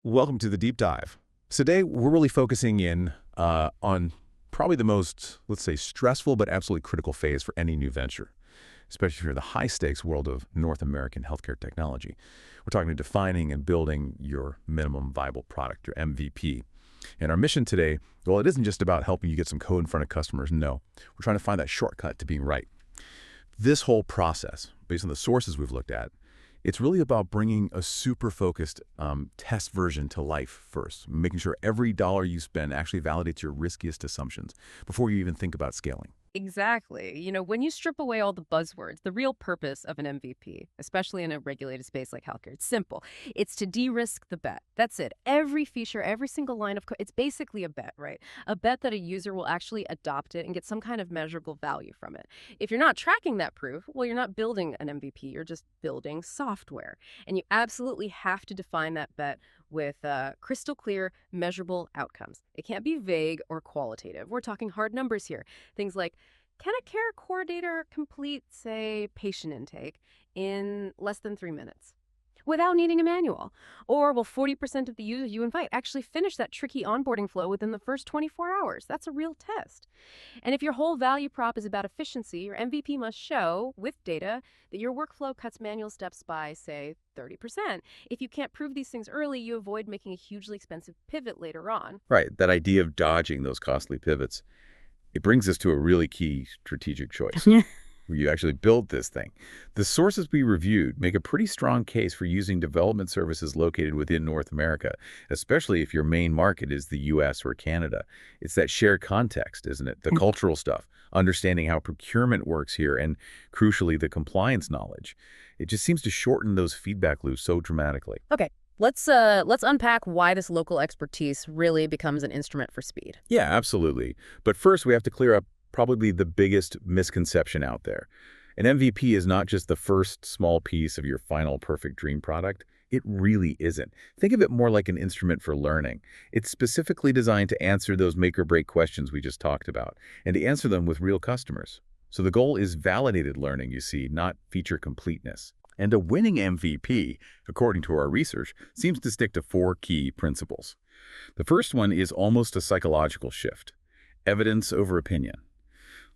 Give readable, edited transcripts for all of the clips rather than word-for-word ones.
Welcome to the deep dive. Today, we're really focusing in on probably the most, let's say, stressful but absolutely critical phase for any new venture, especially if you're in the high-stakes world of North American healthcare technology. We're talking about defining and building your minimum viable product, your MVP. And our mission today, well, it isn't just about helping you get some code in front of customers. No, we're trying to find that shortcut to being right. This whole process, based on the sources we've looked at, it's really about bringing a super focused test version to life first, making sure every dollar you spend actually validates your riskiest assumptions before you even think about scaling. Exactly. When you strip away all the buzzwords, the real purpose of an MVP, especially in a regulated space like healthcare, it's simple. It's to de-risk the bet. That's it. Every feature, every single line of code, it's basically a bet, right? A bet that a user will actually adopt it and get some kind of measurable value from it. If you're not tracking that proof, well, you're not building an MVP, you're just building software. And you absolutely have to define that bet with crystal clear, measurable outcomes. It can't be vague or qualitative. We're talking hard numbers here. Things like, can a care coordinator complete, say, patient intake in less than 3 minutes without needing a manual? Or will 40% of the users you invite actually finish that tricky onboarding flow within the first 24 hours? That's a real test. And if your whole value prop is about efficiency, your MVP must show, with data, that your workflow cuts manual steps by, say, 30%. If you can't prove these things early, you avoid making a hugely expensive pivot later on. Right, that idea of dodging those costly pivots, it brings us to a really key strategic choice. Where you actually build this thing. The sources we reviewed make a pretty strong case for using development services located within North America, especially if your main market is the US or Canada. It's that shared context, isn't it? The cultural stuff, understanding how procurement works here, and crucially, the compliance knowledge. It just seems to shorten those feedback loops so dramatically. Okay, let's unpack why this local expertise really becomes an instrument for speed. Yeah, absolutely. But first, we have to clear up probably the biggest misconception out there. An MVP is not just the first small piece of your final perfect dream product. It really isn't. Think of it more like an instrument for learning. It's specifically designed to answer those make-or-break questions we just talked about, and to answer them with real customers. So the goal is validated learning, you see, not feature completeness. And a winning MVP, according to our research, seems to stick to 4 key principles. The first one is almost a psychological shift: evidence over opinion.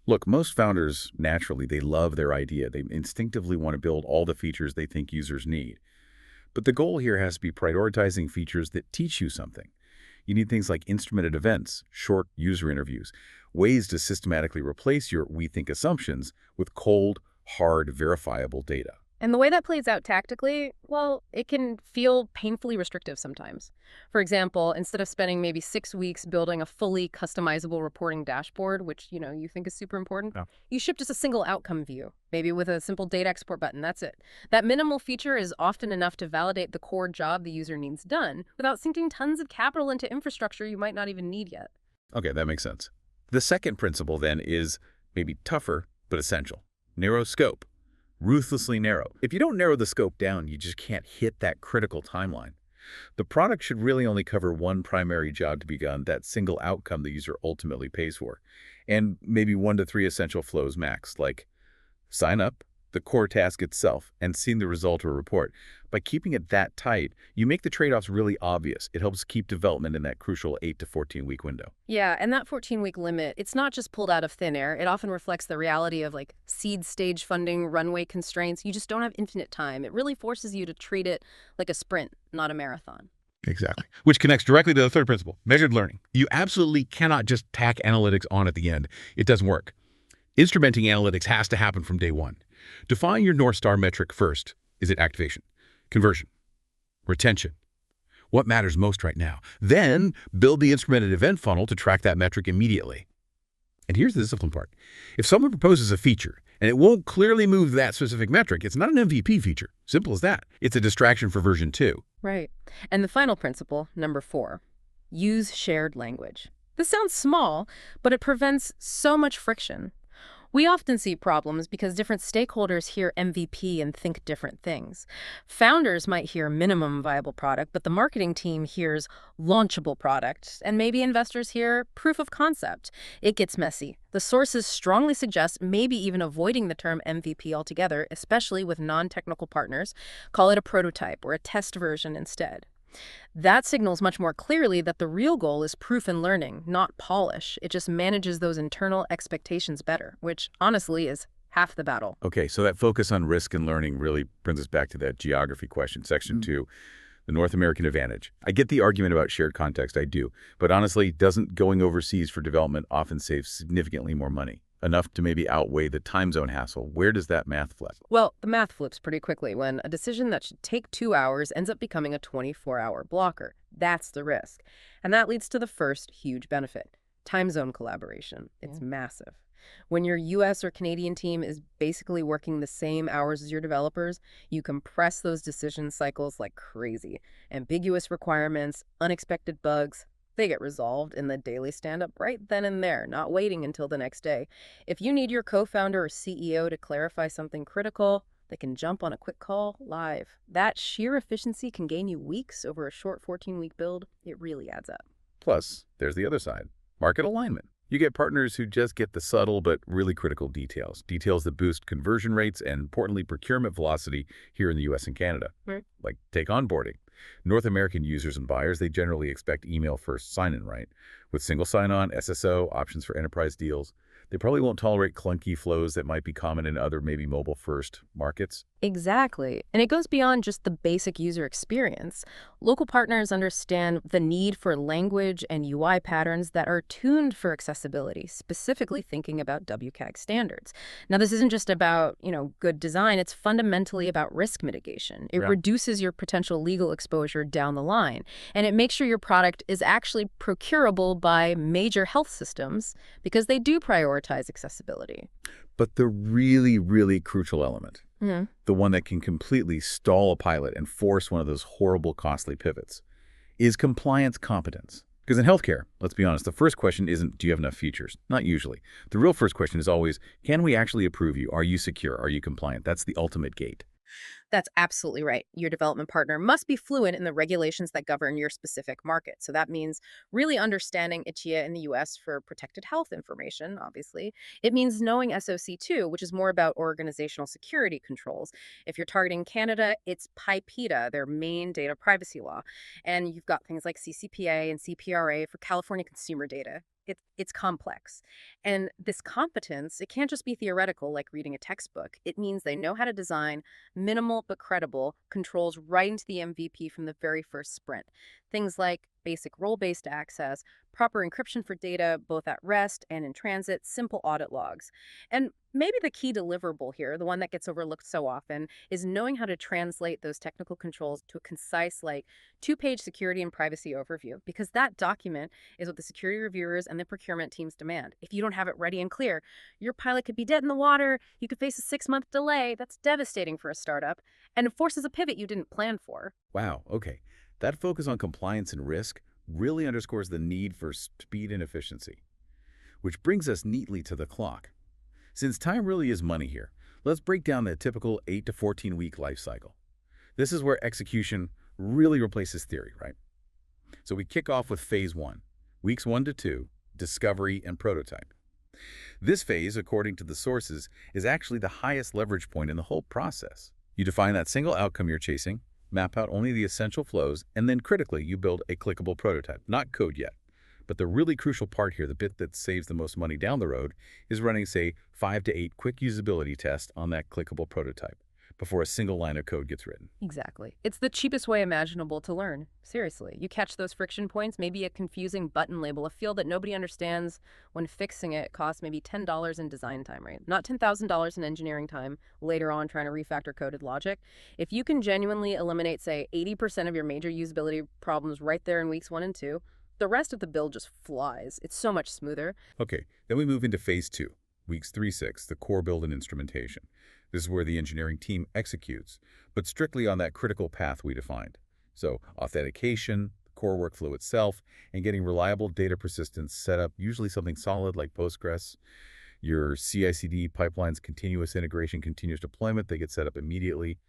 Look, most founders, naturally, they love their idea. They instinctively want to build all the features they think users need. But the goal here has to be prioritizing features that teach you something. You need things like instrumented events, short user interviews, ways to systematically replace your we think assumptions with cold, hard, verifiable data. And the way that plays out tactically, well, it can feel painfully restrictive sometimes. For example, instead of spending maybe 6 weeks building a fully customizable reporting dashboard, which, you think is super important, Yeah. you ship just a single outcome view, maybe with a simple data export button. That's it. That minimal feature is often enough to validate the core job the user needs done without sinking tons of capital into infrastructure you might not even need yet. Okay, that makes sense. The second principle, then, is maybe tougher but essential. Narrow scope. Ruthlessly narrow. If you don't narrow the scope down, you just can't hit that critical timeline. The product should really only cover one primary job to be done, that single outcome the user ultimately pays for, and maybe 1 to 3 essential flows max, like sign up, the core task itself, and seeing the result or report. By keeping it that tight, you make the trade-offs really obvious. It helps keep development in that crucial 8 to 14-week window. Yeah, and that 14-week limit, it's not just pulled out of thin air. It often reflects the reality of seed stage funding, runway constraints. You just don't have infinite time. It really forces you to treat it like a sprint, not a marathon. Exactly. Which connects directly to the third principle, measured learning. You absolutely cannot just tack analytics on at the end. It doesn't work. Instrumenting analytics has to happen from day one. Define your North Star metric first. Is it activation, conversion, retention? What matters most right now? Then build the instrumented event funnel to track that metric immediately. And here's the discipline part. If someone proposes a feature and it won't clearly move that specific metric, it's not an MVP feature. Simple as that. It's a distraction for version 2. Right. And the final principle, number 4, use shared language. This sounds small, but it prevents so much friction. We often see problems because different stakeholders hear MVP and think different things. Founders might hear minimum viable product, but the marketing team hears launchable product, and maybe investors hear proof of concept. It gets messy. The sources strongly suggest maybe even avoiding the term MVP altogether, especially with non-technical partners. Call it a prototype or a test version instead. That signals much more clearly that the real goal is proof and learning, not polish. It just manages those internal expectations better, which honestly is half the battle. Okay, so that focus on risk and learning really brings us back to that geography question, section 2, the North American advantage. I get the argument about shared context, I do, but honestly, doesn't going overseas for development often save significantly more money? Enough to maybe outweigh the time zone hassle. Where does that math flip? Well, the math flips pretty quickly when a decision that should take 2 hours ends up becoming a 24-hour blocker. That's the risk. And that leads to the first huge benefit: time zone collaboration. It's massive. When your US or Canadian team is basically working the same hours as your developers, you compress those decision cycles like crazy. Ambiguous requirements, unexpected bugs, they get resolved in the daily stand-up right then and there, not waiting until the next day. If you need your co-founder or CEO to clarify something critical, they can jump on a quick call live. That sheer efficiency can gain you weeks over a short 14-week build. It really adds up. Plus, there's the other side, market alignment. You get partners who just get the subtle but really critical details, details that boost conversion rates and, importantly, procurement velocity here in the US and Canada. Right. Like take onboarding. North American users and buyers, they generally expect email-first sign-in, right? With single sign-on, SSO, options for enterprise deals. They probably won't tolerate clunky flows that might be common in other maybe mobile-first markets. Exactly. And it goes beyond just the basic user experience. Local partners understand the need for language and UI patterns that are tuned for accessibility, specifically thinking about WCAG standards. Now, this isn't just about, good design. It's fundamentally about risk mitigation. It Yeah. reduces your potential legal exposure down the line, and it makes sure your product is actually procurable by major health systems because they do prioritize accessibility. But the really, really crucial element, Mhm. the one that can completely stall a pilot and force one of those horrible, costly pivots, is compliance competence. Because in healthcare, let's be honest, the first question isn't, do you have enough features? Not usually. The real first question is always, can we actually approve you? Are you secure? Are you compliant? That's the ultimate gate. That's absolutely right. Your development partner must be fluent in the regulations that govern your specific market. So that means really understanding ICHIA in the US for protected health information, obviously. It means knowing SOC2, which is more about organizational security controls. If you're targeting Canada, it's PIPEDA, their main data privacy law. And you've got things like CCPA and CPRA for California consumer data. It's complex. And this competence, it can't just be theoretical like reading a textbook. It means they know how to design minimal but credible controls right into the MVP from the very first sprint. Things like basic role-based access, proper encryption for data both at rest and in transit, simple audit logs. And maybe the key deliverable here, the one that gets overlooked so often, is knowing how to translate those technical controls to a concise, like, two-page security and privacy overview, because that document is what the security reviewers and the procurement teams demand. If you don't have it ready and clear, your pilot could be dead in the water, you could face a 6-month delay. That's devastating for a startup, and it forces a pivot you didn't plan for. Wow, okay. That focus on compliance and risk really underscores the need for speed and efficiency. Which brings us neatly to the clock. Since time really is money here, let's break down the typical 8 to 14-week life cycle. This is where execution really replaces theory, right? So we kick off with phase 1, weeks 1 to 2, discovery and prototype. This phase, according to the sources, is actually the highest leverage point in the whole process. You define that single outcome you're chasing, map out only the essential flows, and then critically, you build a clickable prototype. Not code yet. But the really crucial part here, the bit that saves the most money down the road, is running, say, 5 to 8 quick usability tests on that clickable prototype before a single line of code gets written. Exactly. It's the cheapest way imaginable to learn. Seriously. You catch those friction points, maybe a confusing button label, a field that nobody understands. When fixing it costs maybe $10 in design time, right? Not $10,000 in engineering time later on trying to refactor coded logic. If you can genuinely eliminate, say, 80% of your major usability problems right there in weeks 1 and 2, the rest of the build just flies. It's so much smoother. Okay, then we move into phase 2, weeks 3-6, the core build and instrumentation. This is where the engineering team executes, but strictly on that critical path we defined. So authentication, the core workflow itself, and getting reliable data persistence set up, usually something solid like Postgres. Your CI/CD pipelines, continuous integration, continuous deployment, they get set up immediately.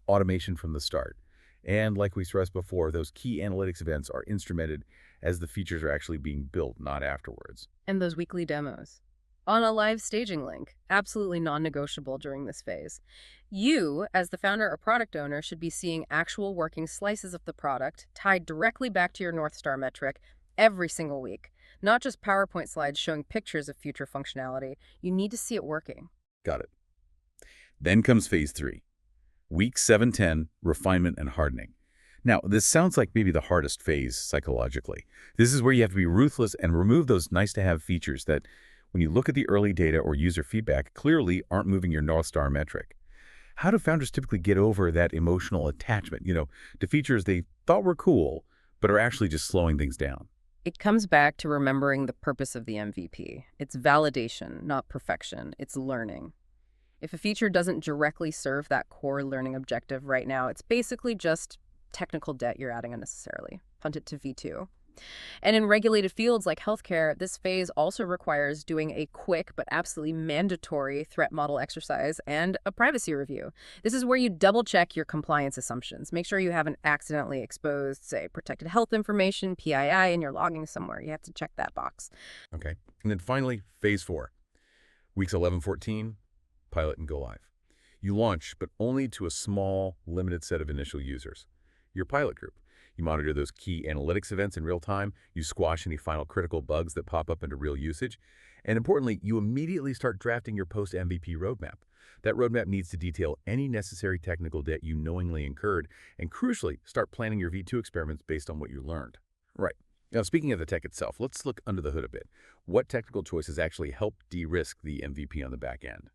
Automation from the start. And like we stressed before, those key analytics events are instrumented as the features are actually being built, not afterwards. And those weekly demos. On a live staging link, absolutely non-negotiable during this phase. You, as the founder or product owner, should be seeing actual working slices of the product tied directly back to your North Star metric every single week, not just PowerPoint slides showing pictures of future functionality. You need to see it working. Got it. Then comes phase 3, week 7-10, refinement and hardening. Now, this sounds like maybe the hardest phase psychologically. This is where you have to be ruthless and remove those nice-to-have features that, when you look at the early data or user feedback, clearly aren't moving your North Star metric. How do founders typically get over that emotional attachment, to features they thought were cool, but are actually just slowing things down? It comes back to remembering the purpose of the MVP. It's validation, not perfection. It's learning. If a feature doesn't directly serve that core learning objective right now, it's basically just technical debt you're adding unnecessarily. Punt it to V2. And in regulated fields like healthcare, this phase also requires doing a quick but absolutely mandatory threat model exercise and a privacy review. This is where you double check your compliance assumptions. Make sure you haven't accidentally exposed, say, protected health information, PII, and you're logging somewhere. You have to check that box. Okay. And then finally, phase 4, weeks 11-14, pilot and go live. You launch, but only to a small, limited set of initial users. Your pilot group. You monitor those key analytics events in real time. You squash any final critical bugs that pop up into real usage. And importantly, you immediately start drafting your post-MVP roadmap. That roadmap needs to detail any necessary technical debt you knowingly incurred, and crucially, start planning your V2 experiments based on what you learned. Right. Now, speaking of the tech itself, let's look under the hood a bit. What technical choices actually help de-risk the MVP on the back end?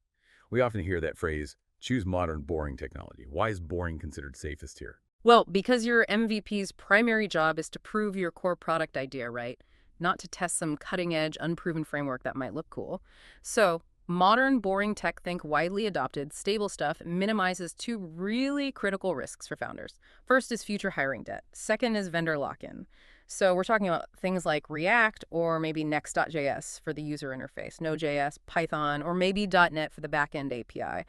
We often hear that phrase, choose modern, boring technology. Why is boring considered safest here? Well, because your MVP's primary job is to prove your core product idea, right? Not to test some cutting-edge, unproven framework that might look cool. So, modern, boring tech, think widely adopted, stable stuff minimizes two really critical risks for founders. First is future hiring debt. Second is vendor lock-in. So we're talking about things like React or maybe Next.js for the user interface, Node.js, Python, or maybe .NET for the backend API.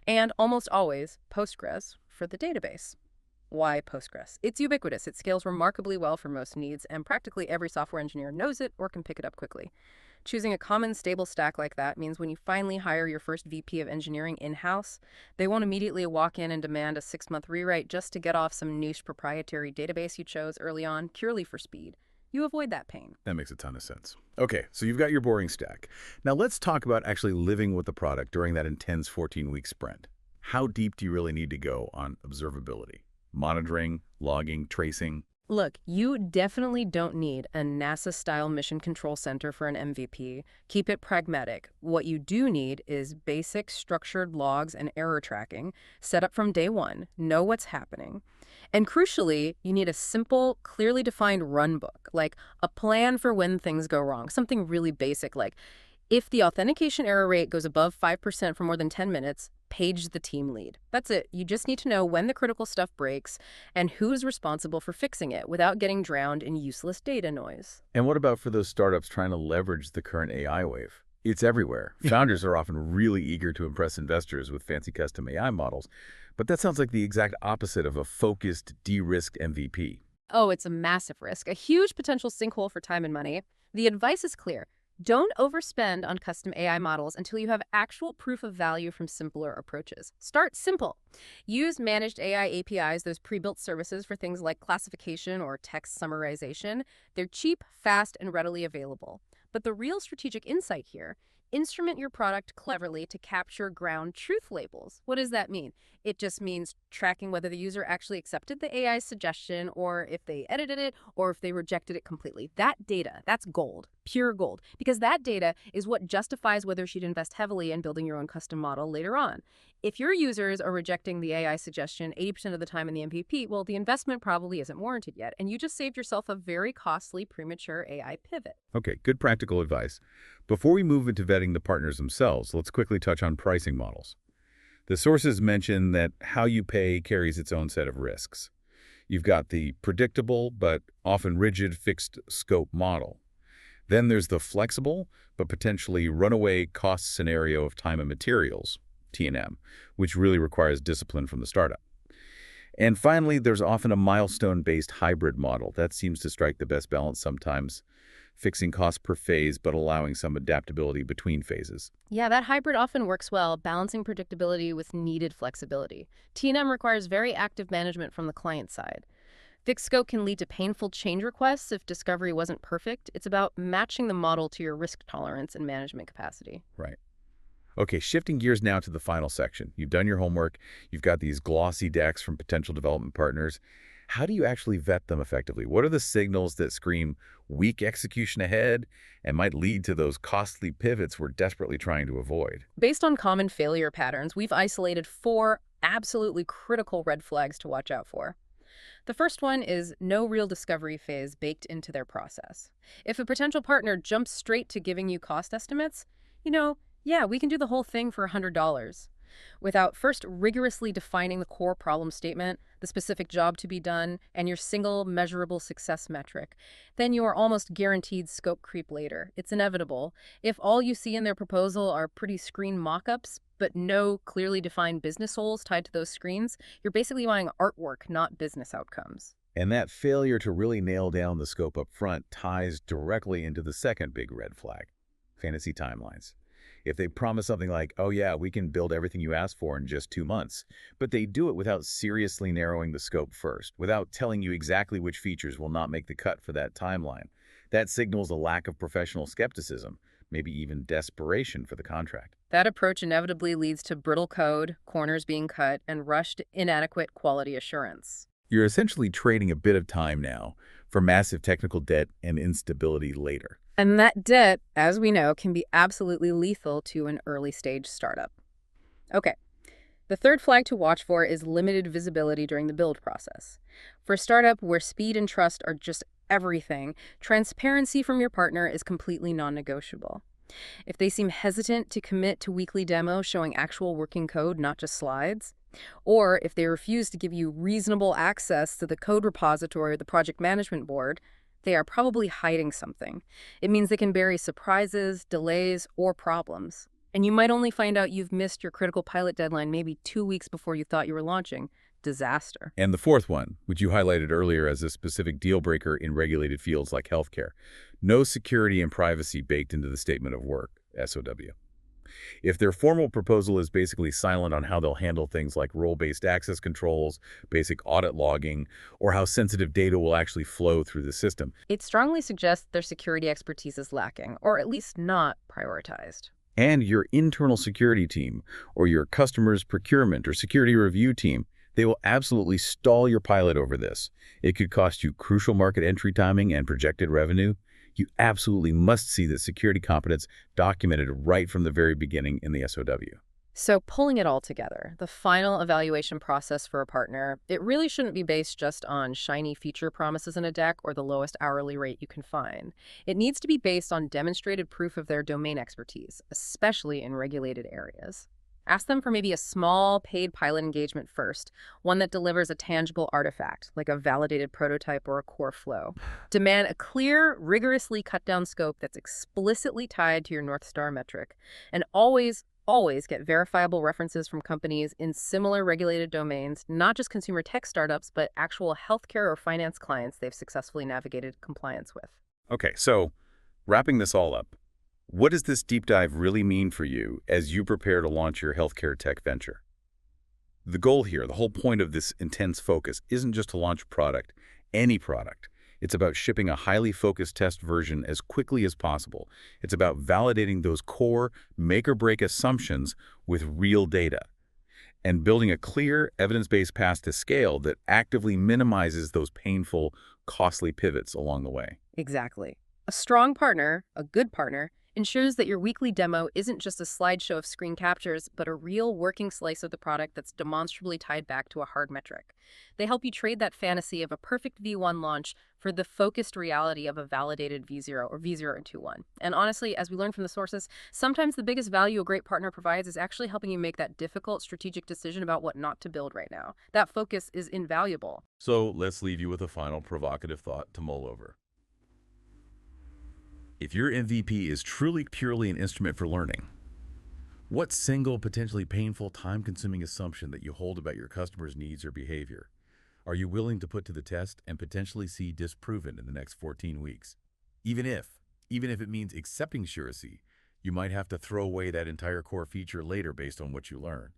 And almost always Postgres for the database. Why Postgres? It's ubiquitous. It scales remarkably well for most needs, and practically every software engineer knows it or can pick it up quickly. Choosing a common stable stack like that means when you finally hire your first VP of engineering in-house, they won't immediately walk in and demand a 6-month rewrite just to get off some niche proprietary database you chose early on, purely for speed. You avoid that pain. That makes a ton of sense. Okay, so you've got your boring stack. Now let's talk about actually living with the product during that intense 14-week sprint. How deep do you really need to go on observability? Monitoring, logging, tracing? Look, you definitely don't need a NASA-style mission control center for an MVP. Keep it pragmatic. What you do need is basic structured logs and error tracking, set up from day one, know what's happening. And crucially, you need a simple, clearly defined run book, like a plan for when things go wrong, something really basic like, if the authentication error rate goes above 5% for more than 10 minutes, page the team lead. That's it. You just need to know when the critical stuff breaks and who's responsible for fixing it without getting drowned in useless data noise. And what about for those startups trying to leverage the current AI wave? It's everywhere. Founders are often really eager to impress investors with fancy custom AI models, but that sounds like the exact opposite of a focused, de-risked MVP. Oh, it's a massive risk, a huge potential sinkhole for time and money. The advice is clear. Don't overspend on custom AI models until you have actual proof of value from simpler approaches. Start simple. Use managed AI APIs, those pre-built services for things like classification or text summarization. They're cheap, fast, and readily available. But the real strategic insight here, instrument your product cleverly to capture ground truth labels. What does that mean? It just means tracking whether the user actually accepted the AI's suggestion or if they edited it or if they rejected it completely. That data, that's gold, pure gold, because that data is what justifies whether you'd invest heavily in building your own custom model later on. If your users are rejecting the AI suggestion 80% of the time in the MVP, well, the investment probably isn't warranted yet, and you just saved yourself a very costly premature AI pivot. Okay, good practical advice. Before we move into vetting the partners themselves, let's quickly touch on pricing models. The sources mention that how you pay carries its own set of risks. You've got the predictable but often rigid fixed scope model. Then there's the flexible but potentially runaway cost scenario of time and materials, T&M, which really requires discipline from the startup. And finally, there's often a milestone-based hybrid model that seems to strike the best balance sometimes. fixing costs per phase but allowing some adaptability between phases. Yeah, that hybrid often works well, balancing predictability with needed flexibility. T&M requires very active management from the client side. Fixed scope can lead to painful change requests if discovery wasn't perfect. It's about matching the model to your risk tolerance and management capacity. Right. Okay, shifting gears now to the final section. You've done your homework. You've got these glossy decks from potential development partners. How do you actually vet them effectively? What are the signals that scream weak execution ahead and might lead to those costly pivots we're desperately trying to avoid? Based on common failure patterns, we've isolated 4 absolutely critical red flags to watch out for. The first one is no real discovery phase baked into their process. If a potential partner jumps straight to giving you cost estimates, yeah, we can do the whole thing for $100, without first rigorously defining the core problem statement, the specific job to be done, and your single measurable success metric, then you are almost guaranteed scope creep later. It's inevitable. If all you see in their proposal are pretty screen mock-ups, but no clearly defined business goals tied to those screens, you're basically buying artwork, not business outcomes. And that failure to really nail down the scope up front ties directly into the second big red flag, fantasy timelines. If they promise something like, oh yeah, we can build everything you asked for in just 2 months, but they do it without seriously narrowing the scope first, without telling you exactly which features will not make the cut for that timeline, that signals a lack of professional skepticism, maybe even desperation for the contract. That approach inevitably leads to brittle code, corners being cut, and rushed, inadequate quality assurance. You're essentially trading a bit of time now for massive technical debt and instability later. And that debt, as we know, can be absolutely lethal to an early stage startup. Okay, the third flag to watch for is limited visibility during the build process. For a startup where speed and trust are just everything, transparency from your partner is completely non-negotiable. If they seem hesitant to commit to weekly demos showing actual working code, not just slides, or if they refuse to give you reasonable access to the code repository or the project management board, they are probably hiding something. It means they can bury surprises, delays, or problems. And you might only find out you've missed your critical pilot deadline maybe 2 weeks before you thought you were launching. Disaster. And the fourth one, which you highlighted earlier as a specific deal breaker in regulated fields like healthcare, no security and privacy baked into the statement of work, SOW. If their formal proposal is basically silent on how they'll handle things like role-based access controls, basic audit logging, or how sensitive data will actually flow through the system, It strongly suggests their security expertise is lacking, or at least not prioritized. and your internal security team or your customer's procurement or security review team, they will absolutely stall your pilot over this. It could cost you crucial market entry timing and projected revenue. You absolutely must see the security competence documented right from the very beginning in the SOW. So pulling it all together, the final evaluation process for a partner, it really shouldn't be based just on shiny feature promises in a deck or the lowest hourly rate you can find. It needs to be based on demonstrated proof of their domain expertise, especially in regulated areas. Ask them for maybe a small paid pilot engagement first, one that delivers a tangible artifact, like a validated prototype or a core flow. Demand a clear, rigorously cut down scope that's explicitly tied to your North Star metric. And always get verifiable references from companies in similar regulated domains, not just consumer tech startups, but actual healthcare or finance clients they've successfully navigated compliance with. Okay, so wrapping this all up, what does this deep dive really mean for you as you prepare to launch your healthcare tech venture? The goal here, the whole point of this intense focus, isn't just to launch a product, any product. It's about shipping a highly focused test version as quickly as possible. It's about validating those core make-or-break assumptions with real data and building a clear, evidence-based path to scale that actively minimizes those painful, costly pivots along the way. Exactly. A strong partner, a good partner, ensures that your weekly demo isn't just a slideshow of screen captures, but a real working slice of the product that's demonstrably tied back to a hard metric. They help you trade that fantasy of a perfect V1 launch for the focused reality of a validated V0 or V021. And honestly, as we learn from the sources, sometimes the biggest value a great partner provides is actually helping you make that difficult strategic decision about what not to build right now. That focus is invaluable. So let's leave you with a final provocative thought to mull over. If your MVP is truly purely an instrument for learning, what single potentially painful, time-consuming assumption that you hold about your customer's needs or behavior are you willing to put to the test and potentially see disproven in the next 14 weeks? Even if Even if it means accepting surety, you might have to throw away that entire core feature later based on what you learn.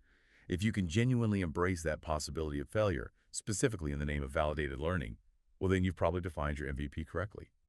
If you can genuinely embrace that possibility of failure, specifically in the name of validated learning, well then you've probably defined your MVP correctly.